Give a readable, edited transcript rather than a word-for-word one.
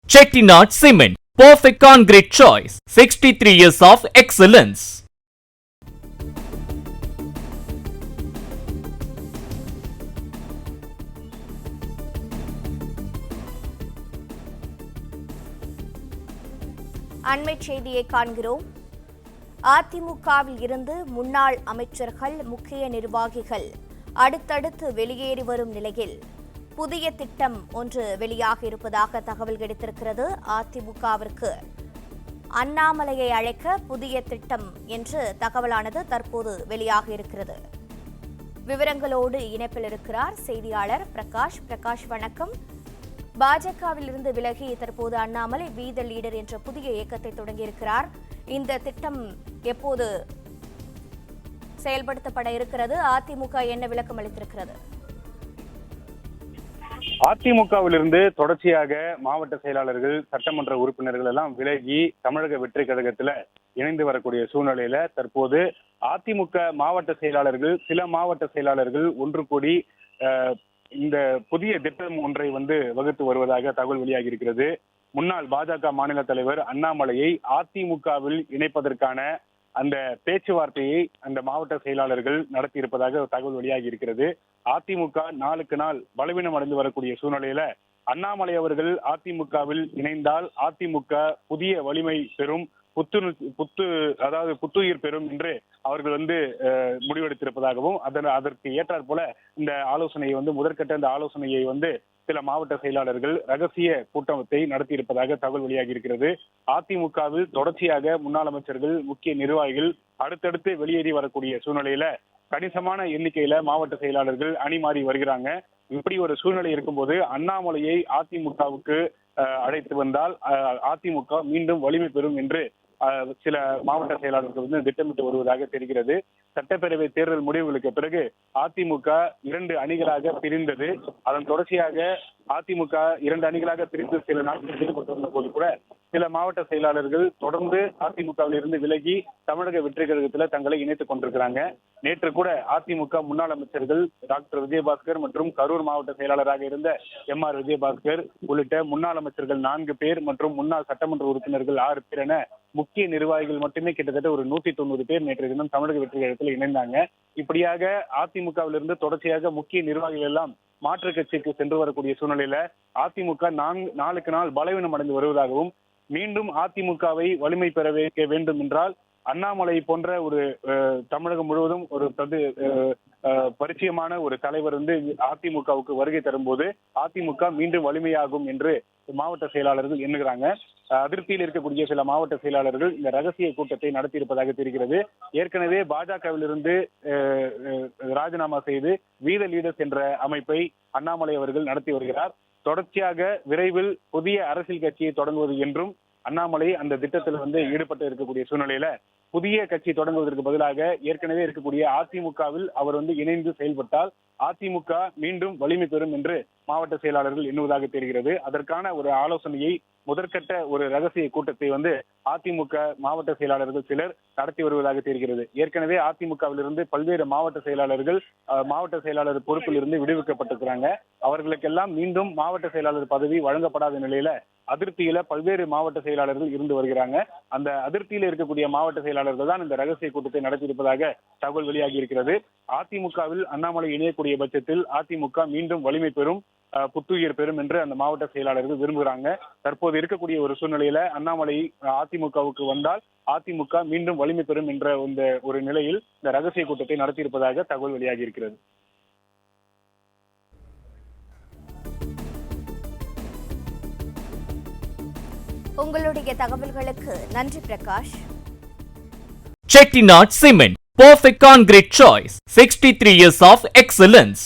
Chettinad Cement, perfect concrete choice. 63 years of excellence. அண்மை செய்தியை காண்கிறோம். அதிமுகவில் இருந்து முன்னாள் அமைச்சர்கள், முக்கிய நிர்வாகிகள் அடுத்தடுத்து வெளியேறி வரும் நிலையில் புதிய திட்டம் ஒன்று வெளியாக இருப்பதாக தகவல் கிடைத்திருக்கிறது. அதிமுகவிற்கு அண்ணாமலையை அழைக்க புதிய திட்டம் என்று தகவலானது தற்போது வெளியாக இருக்கிறது. விவரங்களோடு இணைப்பில் இருக்கிறார் செய்தியாளர் பிரகாஷ். பிரகாஷ், வணக்கம். பாஜகவில் இருந்து விலகி தற்போது அண்ணாமலை பி தி லீடர் என்ற புதிய இயக்கத்தை தொடங்கியிருக்கிறார். இந்த திட்டம் எப்போது செயல்படுத்தப்பட இருக்கிறது? அதிமுக என்ன விளக்கம் அளித்திருக்கிறது? அதிமுகவிலிருந்து தொடர்ச்சியாக மாவட்ட செயலாளர்கள், சட்டமன்ற உறுப்பினர்கள் எல்லாம் விலகி தமிழக வெற்றி கழகத்துல இணைந்து வரக்கூடிய சூழ்நிலையில தற்போது அதிமுக மாவட்ட செயலாளர்கள், சில மாவட்ட செயலாளர்கள் ஒன்று கூடி இந்த புதிய திட்டம் ஒன்றை வகுத்து வருவதாக தகவல் வெளியாகி இருக்கிறது. முன்னாள் பாஜக மாநில தலைவர் அண்ணாமலையை அதிமுகவில் இணைப்பதற்கான அந்த பேச்சுவார்த்தையை அந்த மாவட்ட செயலாளர்கள் நடத்தி இருப்பதாக தகவல் வெளியாகி இருக்கிறது. அதிமுக நாளுக்கு நாள் பலவீனம் அடைந்து வரக்கூடிய சூழ்நிலையில அண்ணாமலை அவர்கள் அதிமுகவில் இணைந்தால் அதிமுக புதிய வலிமை பெறும், புத்துயிர் பெறும் என்று அவர்கள் முடிவெடுத்திருப்பதாகவும் அதற்கு ஏற்றாற் போல இந்த ஆலோசனையை முதற்கட்ட இந்த ஆலோசனையை சில மாவட்ட செயலாளர்கள் ரகசிய கூட்டத்தை நடத்தி இருப்பதாக தகவல் வெளியாகி இருக்கிறது. அதிமுகவில் தொடர்ச்சியாக முன்னாள் அமைச்சர்கள், முக்கிய நிர்வாகிகள் அடுத்தடுத்து வெளியேறி வரக்கூடிய சூழ்நிலையில கணிசமான எண்ணிக்கையில மாவட்ட செயலாளர்கள் அணி மாறி வருகிறாங்க. இப்படி ஒரு சூழ்நிலை இருக்கும்போது அண்ணாமலையை அதிமுகவுக்கு அழைத்து வந்தால் அதிமுக மீண்டும் வலிமை பெறும் என்று சில மாவட்ட செயலாளர்கள் திட்டமிட்டு வருவதாக தெரிகிறது. சட்டப்பேரவை தேர்தல் முடிவுகளுக்கு பிறகு அதிமுக 2 அணிகளாக பிரிந்தது. அதன் தொடர்ச்சியாக அதிமுக 2 அணிகளாக பிரிந்து சில நாட்கள் ஈடுபட்டிருந்த போது கூட சில மாவட்ட செயலாளர்கள் தொடர்ந்து அதிமுகவில் இருந்து விலகி தமிழக வெற்றி கழகத்தில் தங்களை இணைத்துக் கொண்டிருக்கிறாங்க. நேற்று கூட அதிமுக முன்னாள் அமைச்சர்கள் டாக்டர் விஜயபாஸ்கர் மற்றும் கரூர் மாவட்ட செயலாளராக இருந்த MR விஜயபாஸ்கர் உள்ளிட்ட முன்னாள் அமைச்சர்கள் 4 பேர் மற்றும் முன்னாள் சட்டமன்ற உறுப்பினர்கள் 6 பேர் என முக்கிய நிர்வாகிகள் மட்டுமே கிட்டத்தட்ட ஒரு 190 பேர் நேற்று தினம் தமிழக வெற்றி கழகத்தில் இணைந்தாங்க. இப்படியாக அதிமுகவிலிருந்து தொடர்ச்சியாக முக்கிய நிர்வாகிகள் எல்லாம் மாற்று கட்சிக்கு சென்று வரக்கூடிய சூழ்நிலையில அதிமுக நாளுக்கு நாள் பலவீனம் அடைந்து வருவதாகவும் மீண்டும் அதிமுகவை வலிமை பெற வைக்க வேண்டும் என்றால் அண்ணாமலை போன்ற ஒரு தமிழகம் முழுவதும் ஒரு பரிச்சயமான ஒரு தலைவர் அதிமுகவுக்கு வருகை தரும்போது அதிமுக மீண்டும் வலிமையாகும் என்று மாவட்ட செயலாளர்கள் எண்ணுகிறாங்க. அதிருப்தியில் இருக்கக்கூடிய சில மாவட்ட செயலாளர்கள் இந்த ரகசிய கூட்டத்தை நடத்தி இருப்பதாக தெரிகிறது. ஏற்கனவே பாஜகவிலிருந்து ராஜினாமா செய்து வி தி லீடர்ஸ் என்ற அமைப்பை அண்ணாமலை அவர்கள் நடத்தி வருகிறார். தொடர்ச்சியாக விரைவில் புதிய அரசியல் கட்சியை தொடங்குவது என்றும் அண்ணாமலை அந்த திட்டத்தில் ஈடுபட்டு இருக்கக்கூடிய சூழ்நிலையில புதிய கட்சி தொடங்குவதற்கு பதிலாக ஏற்கனவே இருக்கக்கூடிய அதிமுகவில் அவர் இணைந்து செயல்பட்டால் அதிமுக மீண்டும் வலிமை பெறும் என்று மாவட்ட செயலாளர்கள் எண்ணுவதாக தெரிகிறது. அதற்கான ஒரு ஆலோசனையை முதற்கட்ட ஒரு ரகசிய கூட்டத்தை அதிமுக மாவட்ட செயலாளர்கள் சிலர் நடத்தி வருவதாக தெரிகிறது. ஏற்கனவே அதிமுகவிலிருந்து பல்வேறு மாவட்ட செயலாளர்கள் மாவட்ட செயலாளர் பொறுப்பில் இருந்து விடுவிக்கப்பட்டிருக்கிறாங்க. அவர்களுக்கெல்லாம் மீண்டும் மாவட்ட செயலாளர் பதவி வழங்கப்படாத நிலையில அதிருப்தியில பல்வேறு மாவட்ட செயலாளர்கள் இருந்து வருகிறாங்க. அந்த அதிருப்தியில இருக்கக்கூடிய மாவட்ட செயலாளர்கள் தான் இந்த ரகசிய கூட்டத்தை நடத்தியிருப்பதாக தகவல் வெளியாகி இருக்கிறது. அதிமுகவில் அண்ணாமலை இணையக்கூடிய பட்சத்தில் அதிமுக மீண்டும் வலிமை பெறும், புத்துயிர் பெறும் என்று அந்த மாவட்ட செயலாளர்கள் விரும்புகிறாங்க. தற்போது இருக்கக்கூடிய ஒரு சூழ்நிலையில அண்ணாமலை அதிமுகவுக்கு வந்தால் அதிமுக மீண்டும் வலிமை பெறும் என்ற ஒரு நிலையில் இந்த ரகசிய கூட்டத்தை நடத்தியிருப்பதாக தகவல் வெளியாகி இருக்கிறது. உங்களுடைய தகவல்களுக்கு நன்றி Prakash. Chettinad Cement, perfect concrete choice. 63 years of excellence.